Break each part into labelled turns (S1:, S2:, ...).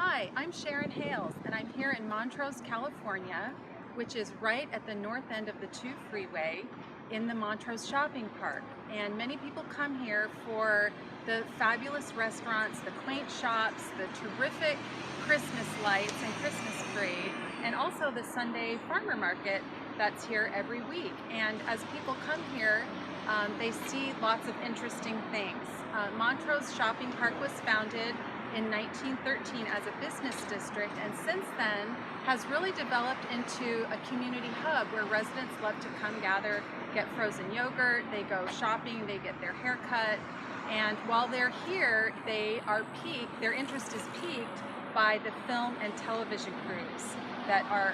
S1: Hi, I'm Sharon Hales, and I'm here in Montrose, California, which is right at the north end of the 2 freeway in the Montrose Shopping Park. And many people come here for the fabulous restaurants, the quaint shops, the terrific Christmas lights and Christmas parade, and also the Sunday farmer market that's here every week. And as people come here, they see lots of interesting things. Montrose Shopping Park was founded in 1913 as a business district, and since then has really developed into a community hub where residents love to come gather, get frozen yogurt, they go shopping, they get their hair cut, and while they're here, their interest is piqued by the film and television crews that are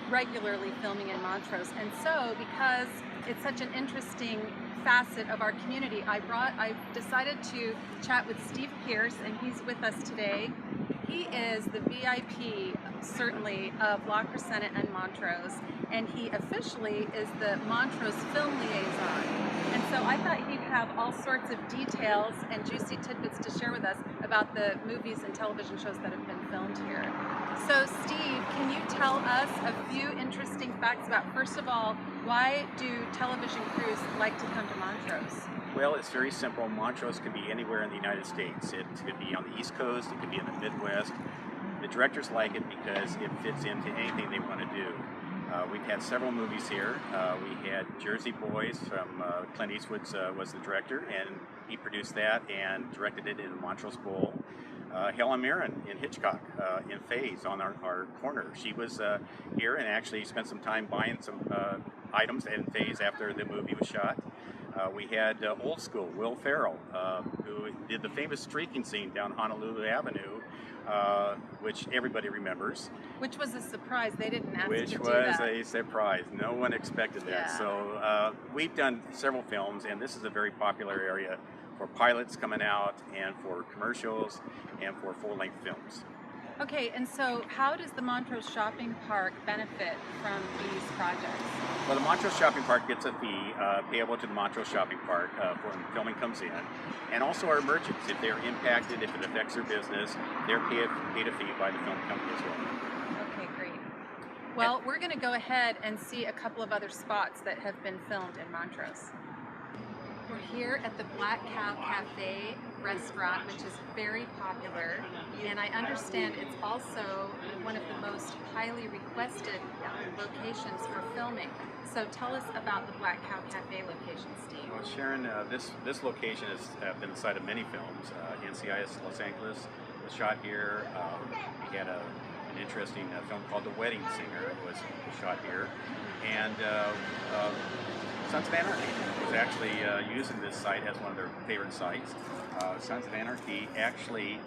S1: regularly filming in Montrose. And so, because it's such an interesting facet of our community, I decided to chat with Steve Pierce, and he's with us today. He is the VIP, certainly, of La Crescenta and Montrose, and he officially is the Montrose Film Liaison. And so I thought he'd have all sorts of details and juicy tidbits to share with us about the movies and television shows that have been filmed here. So Steve, can you tell us a few interesting facts about, first of all, why do television crews like to come to Montrose?
S2: Well, it's very simple. Montrose could be anywhere in the United States. It could be on the East Coast, it could be in the Midwest. The directors like it because it fits into anything they want to do. We've had several movies here. We had Jersey Boys from Clint Eastwood was the director, and he produced that and directed it in the Montrose Bowl. Helen Mirren in Hitchcock, in Faye's on our corner. She was here and actually spent some time buying some items in Faye's after the movie was shot. We had Old School, Will Ferrell, who did the famous streaking scene down Honolulu Avenue, which everybody remembers.
S1: Which was a surprise. They didn't ask
S2: Which
S1: you to
S2: was
S1: do that.
S2: a surprise. No one expected that.
S1: Yeah.
S2: So we've done several films, and this is a very popular area for pilots coming out and for commercials and for full-length films.
S1: Okay, and so how does the Montrose Shopping Park benefit from these projects?
S2: Well, the Montrose Shopping Park gets a fee payable to the Montrose Shopping Park when filming comes in, and also our merchants. If they're impacted, if it affects their business, they're paid a fee by the film company as well.
S1: Okay, great. Well, we're going to go ahead and see a couple of other spots that have been filmed in Montrose. We're here at the Black Cow Cafe restaurant, which is very popular, and I understand it's also one of the most highly requested locations for filming. So tell us about the Black Cow Cafe location, Steve.
S2: Well, Sharon, this location has been the site of many films. NCIS Los Angeles was shot here. We had an interesting film called The Wedding Singer was shot here, and Sons of Anarchy was actually using this site as one of their favorite sites. Sons of Anarchy actually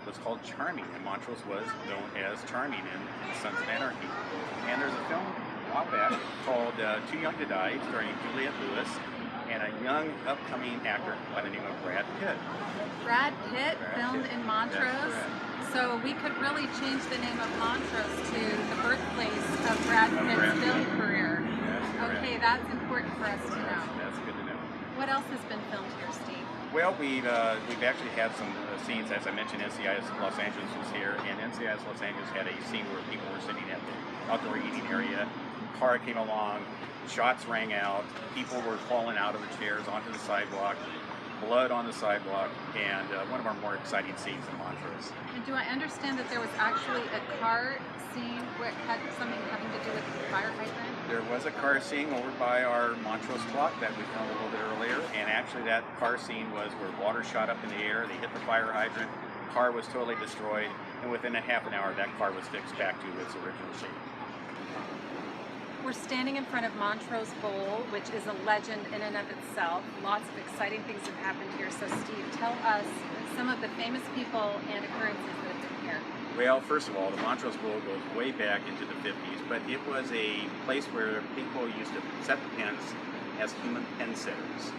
S2: was called Charming, and Montrose was known as Charming in Sons of Anarchy. And there's a film a while back called Too Young to Die, starring Juliette Lewis and a young upcoming actor by the name of Brad Pitt.
S1: Brad Pitt filmed in Montrose. So we could really change the name of Montrose to the birthplace of Brad Pitt's film career. Okay, that's important for us to know.
S2: That's good to know.
S1: What else has been filmed here, Steve?
S2: Well, we've actually had some scenes, as I mentioned. NCIS Los Angeles was here, and NCIS Los Angeles had a scene where people were sitting at the outdoor eating area. Car came along, shots rang out, people were falling out of the chairs onto the sidewalk, blood on the sidewalk, and one of our more exciting scenes in Montrose.
S1: And do I understand that there was actually a car scene where it had something having to do with the fire hydrant?
S2: There was a car scene over by our Montrose clock that we filmed a little bit earlier, and actually that car scene was where water shot up in the air, they hit the fire hydrant, car was totally destroyed, and within a half an hour that car was fixed back to its original shape.
S1: We're standing in front of Montrose Bowl, which is a legend in and of itself. Lots of exciting things have happened here. So Steve, tell us some of the famous people and occurrences that have been here.
S2: Well, first of all, the Montrose Bowl goes way back into the 50s, but it was a place where people used to set the pens as human pen setters.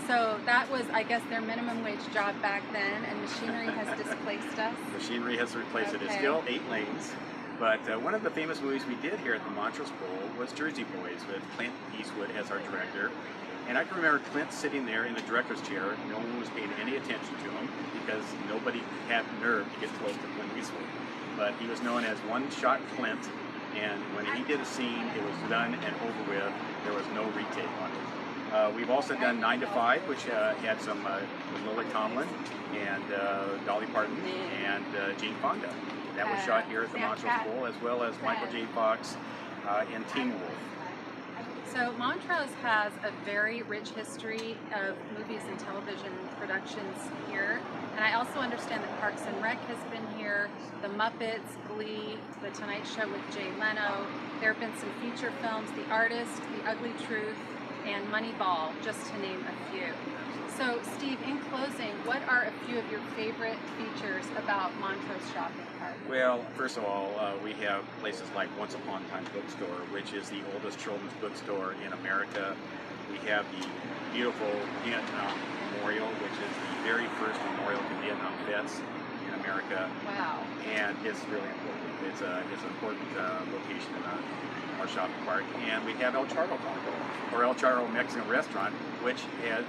S1: So that was, I guess, their minimum wage job back then, and machinery has displaced us.
S2: Machinery has replaced it. It's still 8 lanes. But one of the famous movies we did here at the Montrose Bowl was Jersey Boys with Clint Eastwood as our director. And I can remember Clint sitting there in the director's chair. No one was paying any attention to him because nobody had nerve to get close to Clint Eastwood. But he was known as One Shot Clint, and when he did a scene, it was done and over with. There was no retake on it. We've also done 9 to 5, which had some with Lily Tomlin and Dolly Parton and Jane Fonda. That was shot here at the Montrose Bowl, as well as Michael J. Fox in Teen Wolf.
S1: So Montrose has a very rich history of movies and television productions here, and I also understand that Parks and Rec has been here, The Muppets, Glee, The Tonight Show with Jay Leno. There have been some feature films, The Artist, The Ugly Truth, and Moneyball, just to name a few. So Steve, in closing, what are a few of your favorite features about Montrose Shopping Park?
S2: Well, first of all, we have places like Once Upon a Time Bookstore, which is the oldest children's bookstore in America. We have the beautiful Vietnam Memorial, which is the very first memorial to Vietnam vets in America.
S1: Wow.
S2: And it's really important. It's an important location in our shopping park. And we have El Charro Taco, or El Charro Mexican Restaurant, which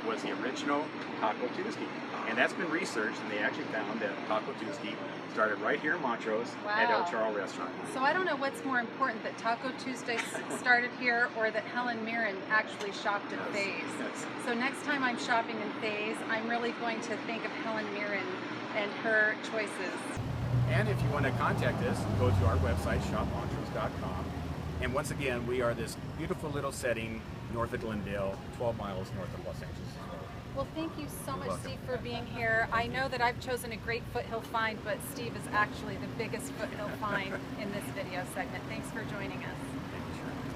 S2: was the original Taco Tuesday. And that's been researched, and they actually found that Taco Tuesday started right here in Montrose at El Charro Restaurant.
S1: So I don't know what's more important, that Taco Tuesday started here or that Helen Mirren actually shopped at Faye's.
S2: Yes.
S1: So next time I'm shopping in Faye's, I'm really going to think of Helen Mirren and her choices.
S2: And if you want to contact us, go to our website, shopmontrose.com. And once again, we are this beautiful little setting north of Glendale, 12 miles north of Los Angeles.
S1: Well, thank you so much, Steve, for being here. I know that I've chosen a great foothill find, but Steve is actually the biggest foothill find in this video segment. Thanks for joining us.